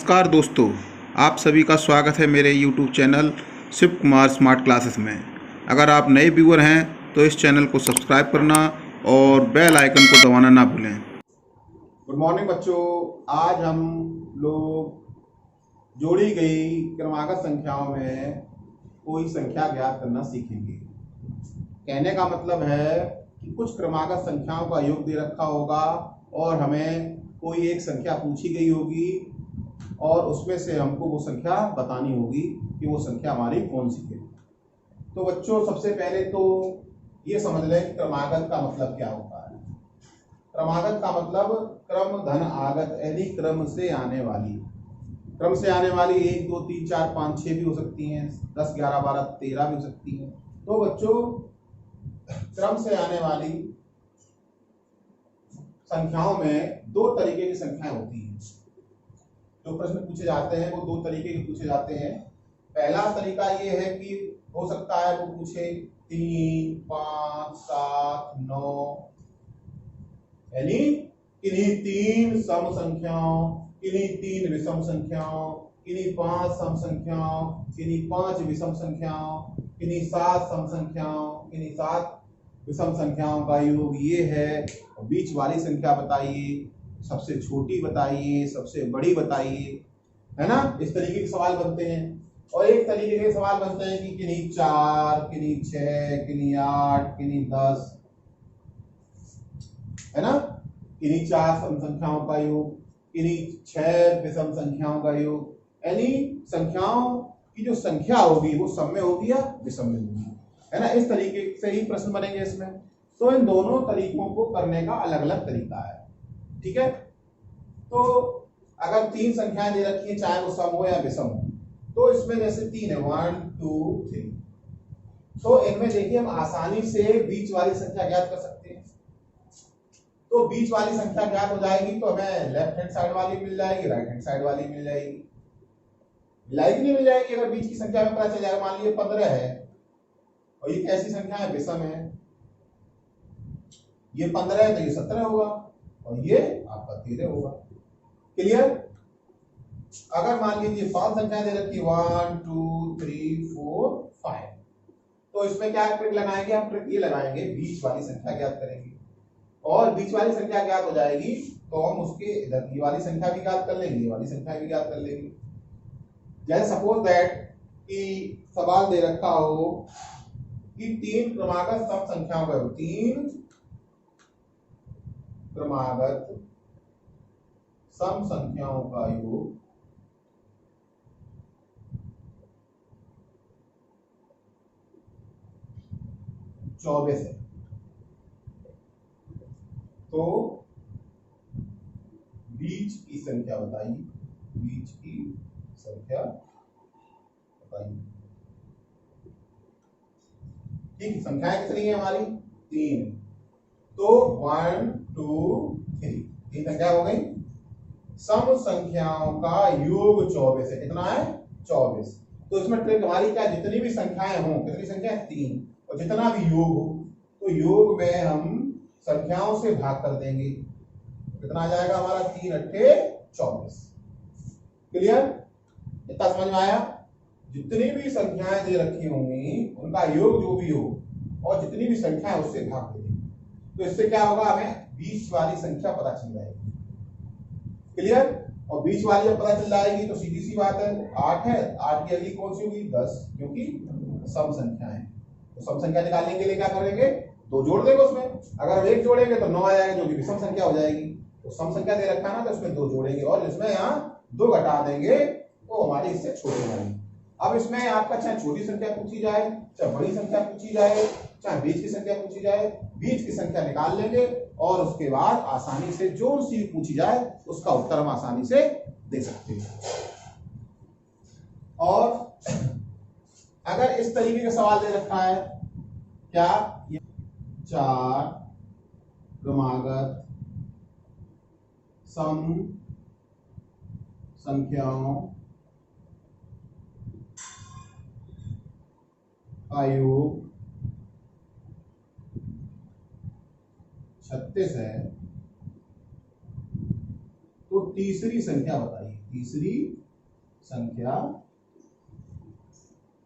नमस्कार दोस्तों, आप सभी का स्वागत है मेरे YouTube channel Shiv Kumar smart classes में। अगर आप नए व्यूअर हैं तो इस चैनल को सब्सक्राइब करना और बेल आइकन को दबाना ना भूलें। गुड मॉर्निंग बच्चों, आज हम लोग जोड़ी गई क्रमागत संख्याओं में कोई संख्या ज्ञात करना सीखेंगे। कहने का मतलब है कि कुछ क्रमागत संख्याओं का योग दे रखा होगा और हमें कोई एक संख्या पूछी गई होगी और उसमें से हमको वो संख्या बतानी होगी कि वो संख्या हमारी कौन सी है। तो बच्चों, सबसे पहले तो ये समझ लें कि क्रमागत का मतलब क्या होता है। क्रमागत का मतलब क्रम धन आगत, यानी क्रम से आने वाली 1 2 3 4 5 6 भी हो सकती हैं, 10 11 12 13 भी हो सकती हैं। तो बच्चों, क्रम से आने वाली संख्याओं में दो तरीके की संख्याएं होती हैं। जो प्रश्न पूछे जाते हैं वो दो तरीके के पूछे जाते हैं। पहला तरीका ये है कि हो सकता है वो पूछे 3 5 7 9, यानी किन्हीं 3 सम संख्याओं, किन्हीं 3 विषम संख्याओं, किन्हीं 5 सम संख्याओं, किन्हीं 5 विषम संख्याओं, किन्हीं 7 सम संख्याओं, किन्हीं 7 विषम संख्याओं का योग ये है। बीच वाली संख्या बताइए, सबसे छोटी बताइए, सबसे बड़ी बताइए, है ना। इस तरीके के सवाल बनते हैं। और एक तरीके के सवाल बनते हैं कि किन्हीं 4, किन्हीं 6, किन्हीं 8, किन्हीं 10, है ना। किन्हीं 4 सम संख्याओं का योग, किन्हीं 6 विषम संख्याओं का योग, यानी संख्याओं की जो संख्या होगी वो सम में होगी या विषम में होगी, है ना। इस तरीके से ही प्रश्न बनेंगे इसमें। तो इन दोनों तरीकों को करने का अलग अलग तरीका है, ठीक है। तो अगर 3 संख्याएं दे रखी है, चाहे वो सम हो या विषम हो, तो इसमें जैसे 3 है 1 2 3, तो इनमें देखिए हम आसानी से बीच वाली संख्या ज्ञात कर सकते हैं। तो बीच वाली संख्या ज्ञात हो जाएगी तो हमें लेफ्ट हैंड साइड वाली मिल जाएगी, राइट हैंड साइड वाली मिल जाएगी। मिलाएगी नहीं मिल जाएगी। अगर बीच की संख्या में पता चल जाएगा, मान लीजिए 15 है और ये कैसी संख्या है, विषम है। ये 15 है तो ये 17 होगा और ये आपका 13 होगा। क्लियर। अगर मान लीजिए 5 संख्या दे रखी 1 2 3 4 5, तो इसमें क्या ट्रिक लगाएंगे हम? ट्रिक ये लगाएंगे, बीच वाली संख्या ज्ञात करेंगे और बीच वाली संख्या ज्ञात हो जाएगी तो हम उसके इधर ये वाली संख्या भी ज्ञात कर लेंगे, ये वाली संख्या भी ज्ञात कर लेंगे। जैसे सपोज दैट कि सवाल दे रखा हो कि 3 क्रमागत सम संख्याओं का 3 क्रमागत सम संख्याओं का योग 24 है। तो बीच की संख्या बताइए, बीच की संख्या बताइए। ठीक, संख्याएं कितनी है हमारी? 3। तो 1 2 3, 3 संख्या हो गई। सम संख्याओं का योग 24 है। कितना है? 24। तो इसमें ट्रिक हमारी क्या? जितनी भी संख्याएं हों, कितनी संख्या है? 3, और जितना भी योग हो तो योग में हम संख्याओं से भाग कर देंगे। कितना आ जाएगा हमारा? 3 अट्ठे 24। क्लियर? इतना समझ में आया? जितनी भी संख्याएं दे रखी होंगी उनका योग जो भी हो और जितनी भी संख्या है उससे भाग देंगे। तो इससे क्या होगा? हमें बीच वाली संख्या पता चल जाएगी। क्लियर? और बीच वाली जब पता चल जाएगी तो सीधी सी बात है, 8 है, 8 की अगली कौन सी होगी? 10, क्योंकि सम संख्या है। तो सम संख्या निकालने के लिए क्या करेंगे? 2 जोड़ देंगे उसमें। अगर हम 1 जोड़ेंगे तो 9 आ जाएगा, जो कि विषम संख्या हो जाएगी। तो सम संख्या दे रखा है ना, तो उसमें 2 जोड़ेंगे और इसमें यहाँ 2 घटा देंगे तो हमारी इससे छोटी वाली। अब इसमें आपका चाहे छोटी संख्या पूछी जाए, चाहे बड़ी संख्या पूछी जाए, चाहे बीच की संख्या पूछी जाए, बीच की संख्या निकाल लेंगे और उसके बाद आसानी से जो सी पूछी जाए उसका उत्तर हम आसानी से दे सकते हैं। और अगर इस तरीके का सवाल दे रखा है, क्या 4 क्रमागत सम संख्याओं का योग 36 है, तो तीसरी संख्या बताइए। तीसरी संख्या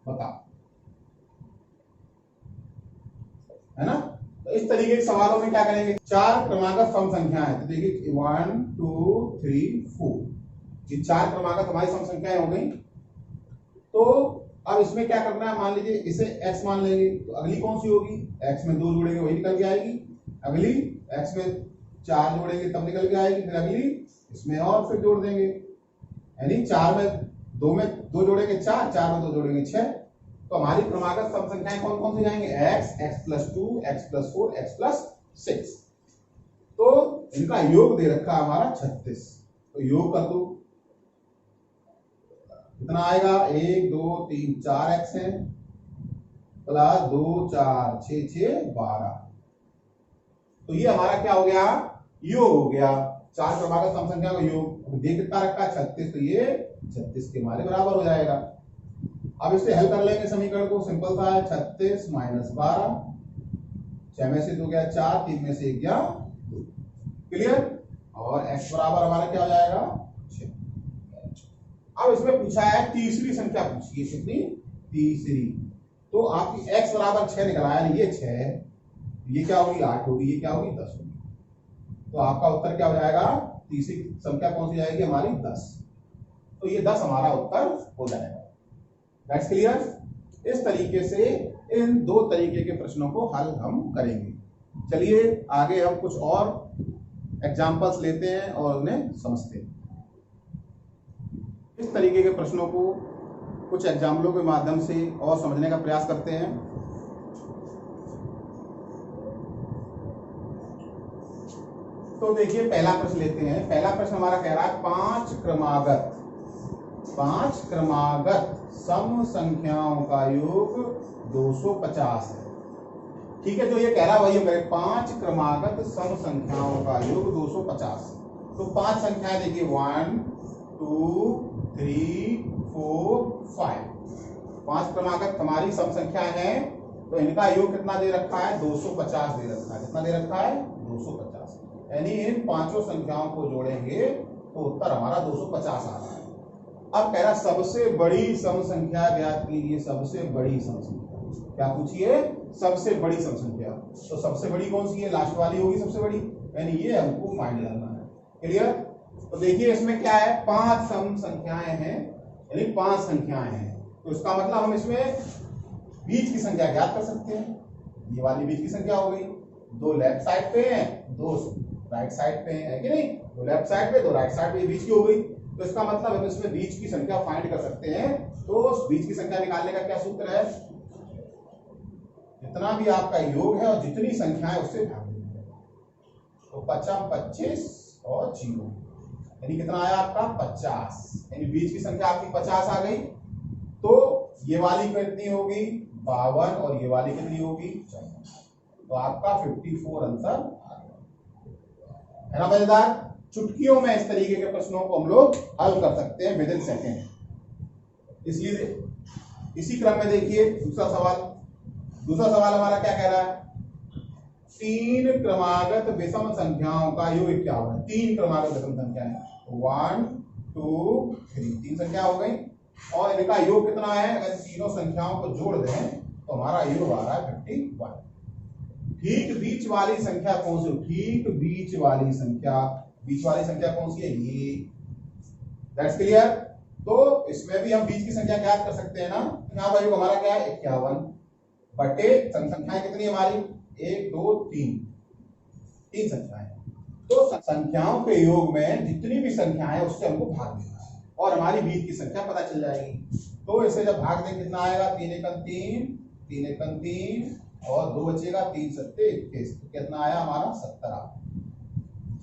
बताओ, है ना। तो इस तरीके के सवालों में क्या करेंगे, 4 क्रमागत सम संख्या है, तो देखिए 1 2 3 4, ये 4 क्रमागत हमारी सम संख्याएं हो गई। तो अब इसमें क्या करना है, मान लीजिए इसे x मान लेंगे, तो अगली कौन सी होगी, x में 2 जोड़ेंगे वही निकल के आएगी, अगली x में 4 जोड़ेंगे तब निकल के आएगी, फिर अगली इसमें और फिर जोड़ देंगे, यानी 4 में 2 जोड़ेंगे 4, 4 में 2 जोड़ेंगे 6। तो हमारी क्रमागत सम संख्याएं कौन कौन सी जाएंगे, x, x+2, x+4, x+6। तो इनका योग दे रखा है हमारा 36, तो योग कर दो, कितना आएगा, 1 2 3 4 x है प्लस 2 4 6 6 12। तो ये हमारा क्या हो गया, योग हो गया, 4 क्रमागत सम संख्या का योग। दे कितना रखा है 36, तो ये 36 के हमारे बराबर हो जाएगा। अब इसे हल कर लेंगे समीकरण को, सिंपल सा है, 36 - 12, 6 में से 2 गया 4, 3 में से 1 गया 2, क्लियर। और x बराबर हमारा क्या हो जाएगा 6। अब इसमें पूछा है तीसरी संख्या पूछी है, कितनी, तीसरी। तो आपकी x बराबर 6 निकल आया, ये 6 है, ये क्या होगी 8 होगी, ये क्या होगी 10 होगी। तो आपका उत्तर क्या हो जाएगा, तीसरी संख्या कौन सी जाएगी हमारी 10। तो ये 10 हमारा उत्तर हो जाएगा। That's clear. इस तरीके से इन 2 तरीके के प्रश्नों को हल हम करेंगे। चलिए आगे हम कुछ और एग्जाम्पल्स लेते हैं और उन्हें समझते हैं। इस तरीके के प्रश्नों को कुछ एग्जाम्पलों के माध्यम से और समझने का प्रयास करते हैं। तो देखिए पहला प्रश्न लेते हैं। पहला प्रश्न हमारा कह रहा है 5 क्रमागत सम संख्याओं का योग 250 है। ठीक है, जो ये कह रहा है वही हम करें, 5 क्रमागत सम संख्याओं का योग 250। तो 5 संख्याएं देखिए 1 2 3 4 5, 5 क्रमागत हमारी सम संख्याएं हैं। तो इनका योग कितना दे रखा है, 250 दे रखा है। कितना दे रखा है, 250। यानी इन 5 संख्याओं को जोड़ेंगे तो उत्तर हमारा 250 आ रहा है। अब कह रहा सबसे बड़ी सम संख्या ज्ञात कीजिए। सबसे बड़ी सम संख्या क्या पूछिए, सबसे बड़ी सम संख्या। तो सबसे बड़ी कौन सी है, लास्ट वाली होगी सबसे बड़ी, यानी ये हमको फाइंड करना है। क्लियर। तो देखिए इसमें क्या है, 5 सम संख्याएं हैं, यानी 5 संख्याएं हैं। तो इसका मतलब हम इसमें बीच की संख्या ज्ञात कर सकते हैं। ये वाली बीच की संख्या हो गई, 2 लेफ्ट साइड पे हैं, 2 राइट साइड पे है कि नहीं, 2 लेफ्ट साइड पे 2 राइट साइड पे, बीच की हो गई। तो इसका मतलब हम इसमें बीच की संख्या फाइंड कर सकते हैं। तो उस बीच की संख्या निकालने का क्या सूत्र है, जितना भी आपका योग है और जितनी संख्या है उससे भाग देंगे। तो 5 25 और 0, यानी कितना आया आपका 50, यानी बीच की संख्या आपकी 50 आ गई। तो ये वाली कितनी होगी 52 और ये वाली कितनी होगी 54। तो आपका 54 आंसर आ गया, है ना मजेदार। चुटकियों में इस तरीके के प्रश्नों को हम लोग हल कर सकते हैं विदिन सेकेंड। इसलिए इसी क्रम में देखिए दूसरा सवाल हमारा क्या कह रहा है, 3 क्रमागत विषम संख्याओं का योग 51 है। 3 क्रमागत विषम संख्या है, 1 2 3, 3 संख्या हो गई। और इनका योग कितना है, अगर तीनों संख्याओं को जोड़ दें तो हमारा योग आ रहा है 51। ठीक बीच वाली संख्या कौन सी, ठीक बीच वाली संख्या कौन सी है, ये। That's clear. तो इसमें भी हम बीच की संख्या ज्ञात कर सकते हैं ना। यहाँ पर योग हमारा क्या है 51 बटे संख्याएं कितनी हमारी 1 2 3, 3 संख्याएं। तो संख्याओं के योग में जितनी भी संख्याएं है उससे हमको भाग देना है और हमारी बीच की संख्या पता चल जाएगी। तो इसे जब भाग दें कितना आएगा, 3 एकम 3, 3 एकम 3 और 2 बचेगा, 3 सत्ते 21। तो कितना आया हमारा 17।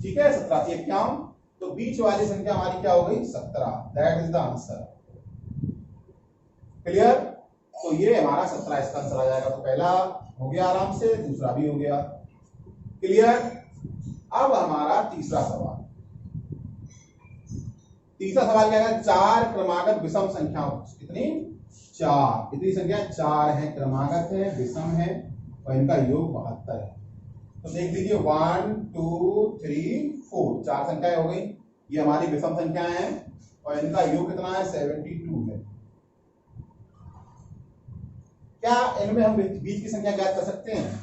ठीक है, 17 से 51। तो बीच वाली संख्या हमारी क्या हो गई 17। That is the answer. Clear. तो ये हमारा 17 इसका आंसर आ जाएगा। तो पहला हो गया आराम से, दूसरा भी हो गया। क्लियर। अब हमारा तीसरा सवाल क्या है, 4 क्रमागत विषम संख्याओं, कितनी 4, इतनी संख्या 4 है, क्रमागत है, विषम है और इनका योग 72 है। तो देख लीजिए 1 2 3 4, 4 संख्याएं हो गई, ये हमारी विषम संख्याएं हैं। और इनका योग कितना है 72 है। क्या इनमें हम बीज की संख्या ज्ञात कर सकते हैं?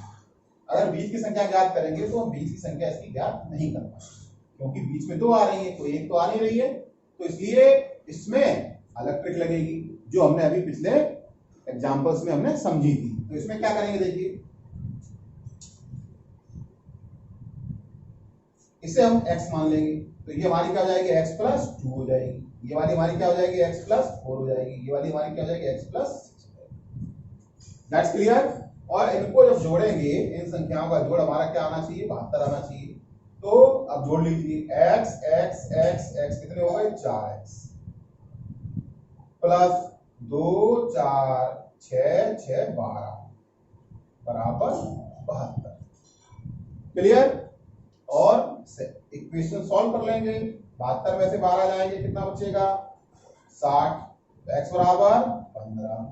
अगर बीज की संख्या ज्ञात करेंगे तो हम बीज की संख्या इसकी ज्ञात नहीं कर पाएंगे, क्योंकि बीच में 2 आ रही है, कोई एक तो आ नहीं रही है, तो इसलिए इसमें अलग ट्रिक लगेगी जो हमने अभी पिछले एग्जांपल्स में हमने समझी थी। तो इसमें क्या करेंगे, देखिए इसे हम x मान लेंगे, तो ये हमारी क्या हो जाएगी x प्लस 2 हो जाएगी, ये वाली हमारी क्या हो जाएगी x प्लस 4 हो जाएगी, ये वाली हमारी क्या हो जाएगी x प्लस 6। That's clear. और इनको जब जोड़ेंगे, इन संख्याओं का जोड़ हमारा क्या आना चाहिए, 72 आना चाहिए। तो अब जोड़ लीजिए x x x x कितने हो गए 4x प्लस 2 4 6 6 12 बराबर 72। क्लियर। और इक्वेशन सॉल्व कर लेंगे, 72 में से 12 जाएंगे, कितना बचेगा 60, x बराबर 15।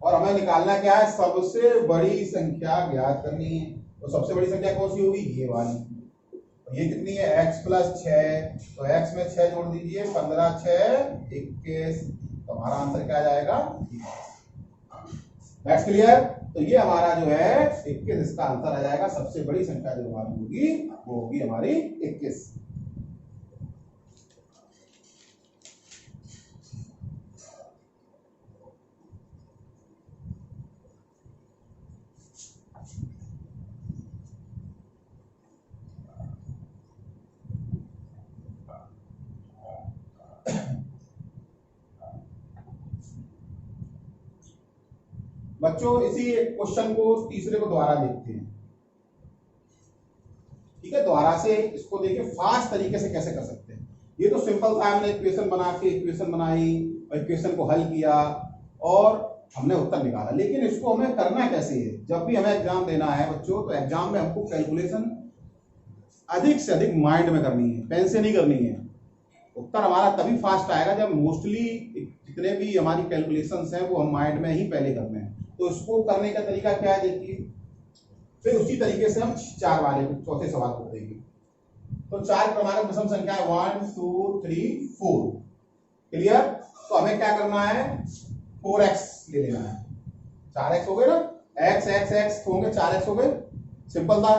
और हमें निकालना क्या है, सबसे बड़ी संख्या ज्ञात करनी है। तो सबसे बड़ी संख्या कौन सी होगी, ये वाली। तो ये कितनी है x प्लस 6, तो x में 6 जोड़ दीजिए, 15 6 21, तो हमारा आंसर क्या जाएगा 21। That's clear. तो ये हमारा जो है 21, इसका आंसर आ जाएगा। सबसे बड़ी संख्या जो हमारी होगी वो होगी हमारी 21। बच्चों इसी क्वेश्चन को तीसरे को दोबारा देखते हैं, ठीक है। दोबारा से इसको देखिए फास्ट तरीके से कैसे कर सकते हैं। ये तो सिंपल था, हमने इक्वेशन बना के इक्वेशन बनाई और इक्वेशन को हल किया और हमने उत्तर निकाला। लेकिन इसको हमें करना कैसे है, जब भी हमें एग्जाम देना है बच्चों, तो एग्जाम में हमको कैलकुलेशन अधिक से अधिक माइंड में करनी है, पेन से नहीं करनी है। उत्तर हमारा तभी फास्ट आएगा जब मोस्टली जितने भी हमारी कैलकुलेशंस हैं वो हम माइंड में ही पहले करते हैं। तो इसको करने का तरीका क्या है, देखिए फिर उसी तरीके से हम 4 वाले चौथे सवाल को देंगे। तो 4 क्रमागत विषम संख्या 1 2 3 4। क्लियर। तो हमें क्या करना है, 4x ले लेना है। 4x हो गए ना, x x x होंगे 4x हो गए, सिंपल था।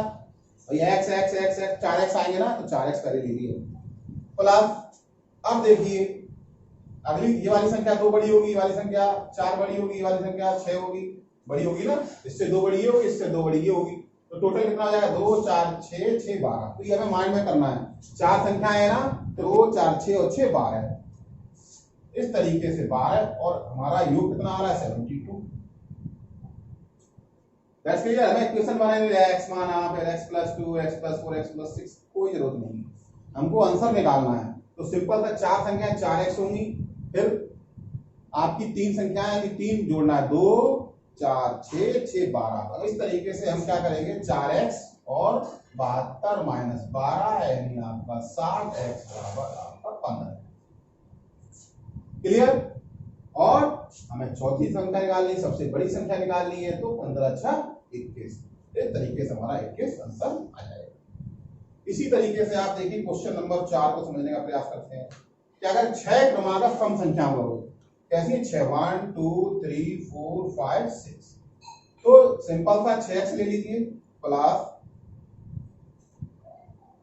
और ये x x x x 4x आएंगे ना, तो 4x कर लीजिए प्लस। अब देखिए अगली ये वाली संख्या 2 बड़ी होगी, ये वाली संख्या 4 बड़ी होगी, ये वाली संख्या 6 होगी, बड़ी होगी ना, इससे 2 बड़ी होगी, इससे 2 बड़ी होगी। तो टोटल कितना हो जाएगा 2 4 6 6 12। तो ये हमें माइंड में करना है। 4 संख्या है ना, तो 2 4 6 और 6 12, इस तरीके से 12 और हमारा योग कितना आ रहा है 72। That's clear. हमें इक्वेशन बनाने में x माना, फिर x plus 2 x plus 4 x plus 6, कोई जरूरत नहीं है, हमको आंसर निकालना है। तो सिंपल था, 4 संख्याएं 4x होंगी, फिर आपकी 3 संख्याएं 3 जोड़ना है, 2 4 6 6 12। इस तरीके से हम क्या करेंगे, 4x और 72 माइनस 12 यानी आपका 60x बराबर आपका 15। क्लियर। और हमें चौथी संख्या निकालनी, सबसे बड़ी संख्या निकालनी है, तो 15 6 21। इस तरीके से हमारा 21 आंसर आ जाएगा। इसी तरीके से आप देखिए क्वेश्चन नंबर 4 को समझने का प्रयास करते हैं कि अगर 6 क्रमागत सम संख्याओं हो, कैसी 6 1 2 3 4 5 6, तो सिंपल सा 6x ले लीजिए प्लस,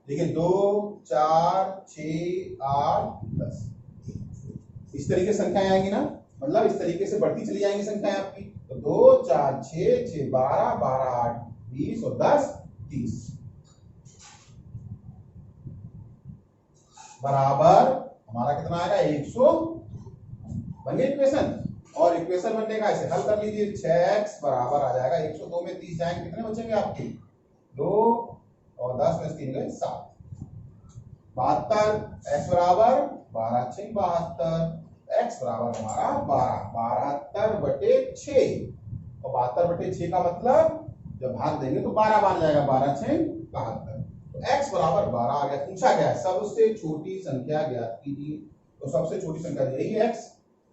देखिए 2 4 6 8 10, इस तरीके संख्याएं आएंगी ना, मतलब इस तरीके से बढ़ती चली जाएंगी संख्याएं आपकी। तो 2 4 6 6 12 12 8 20 और 10 30 बराबर हमारा कितना आएगा 100। बन गई इक्वेशन। और इक्वेशन बनने का ऐसे हल कर लीजिए, 6x बराबर आ जाएगा 102 में 30 जाएंगे, कितने बचेंगे आपके 2 और 10 में 3 गए 7, 72। x बराबर 12 6 72, x बराबर हमारा 12 72 बटे 6, और 72 बटे 6 का मतलब जब भाग देंगे तो 12 बन जाएगा, 12 6 72। तो x बराबर 12 आ गया। पूछा गया सबसे छोटी संख्या ज्ञात कीजिए, तो सबसे छोटी संख्या यही है x,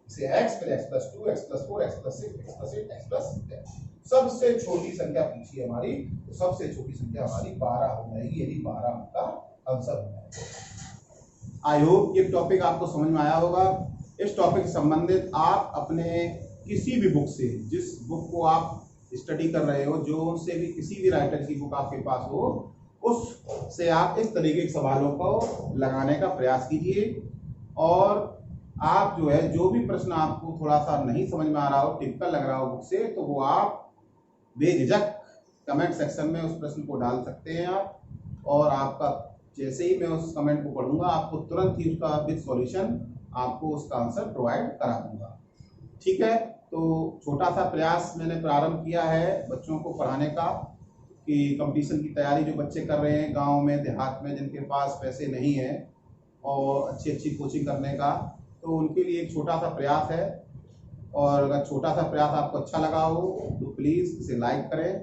इसे x फिर x plus 2 x plus 4 x plus 6 x plus 8 x plus 10। सबसे छोटी संख्या पूछी हमारी, तो सबसे छोटी संख्या हमारी 12 हो जाएगी, यदि 12 का आंसर हो जाएगा। आई होप ये टॉपिक आपको समझ में आया होगा। इस टॉपिक से संबंधित आप अपने किसी भी बुक से, जिस बुक को आप स्टडी कर रहे हो, जो उनसे भी किसी भी राइटर की बुक आपके पास हो, उससे आप इस तरीके के सवालों को लगाने का प्रयास कीजिए। और आप जो है, जो भी प्रश्न आपको थोड़ा सा नहीं समझ में आ रहा हो, टिपिकल लग रहा हो बुक से, तो वो आप बेझिझक कमेंट सेक्शन में उस प्रश्न को डाल सकते हैं आप। और आपका जैसे ही मैं उस कमेंट को पढ़ूंगा, आपको तुरंत ही उसका विद सॉल्यूशन आपको उसका आंसर प्रोवाइड करा दूंगा। ठीक है, तो छोटा सा प्रयास मैंने प्रारंभ किया है बच्चों को पढ़ाने का, कि कंपटीशन की तैयारी जो बच्चे कर रहे हैं गांव में, देहात में, जिनके पास पैसे नहीं है और अच्छी अच्छी कोचिंग करने का, तो उनके लिए एक छोटा सा प्रयास है। और अगर छोटा सा प्रयास आपको अच्छा लगा हो तो प्लीज़ इसे लाइक करें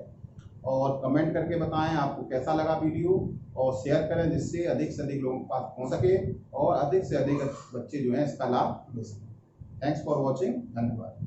और कमेंट करके बताएं आपको कैसा लगा वीडियो, और शेयर करें जिससे अधिक से अधिक लोगों के पास पहुंच सके और अधिक से अधिक बच्चे जो हैं इसका लाभ ले सकें। Thanks for watching. धन्यवाद।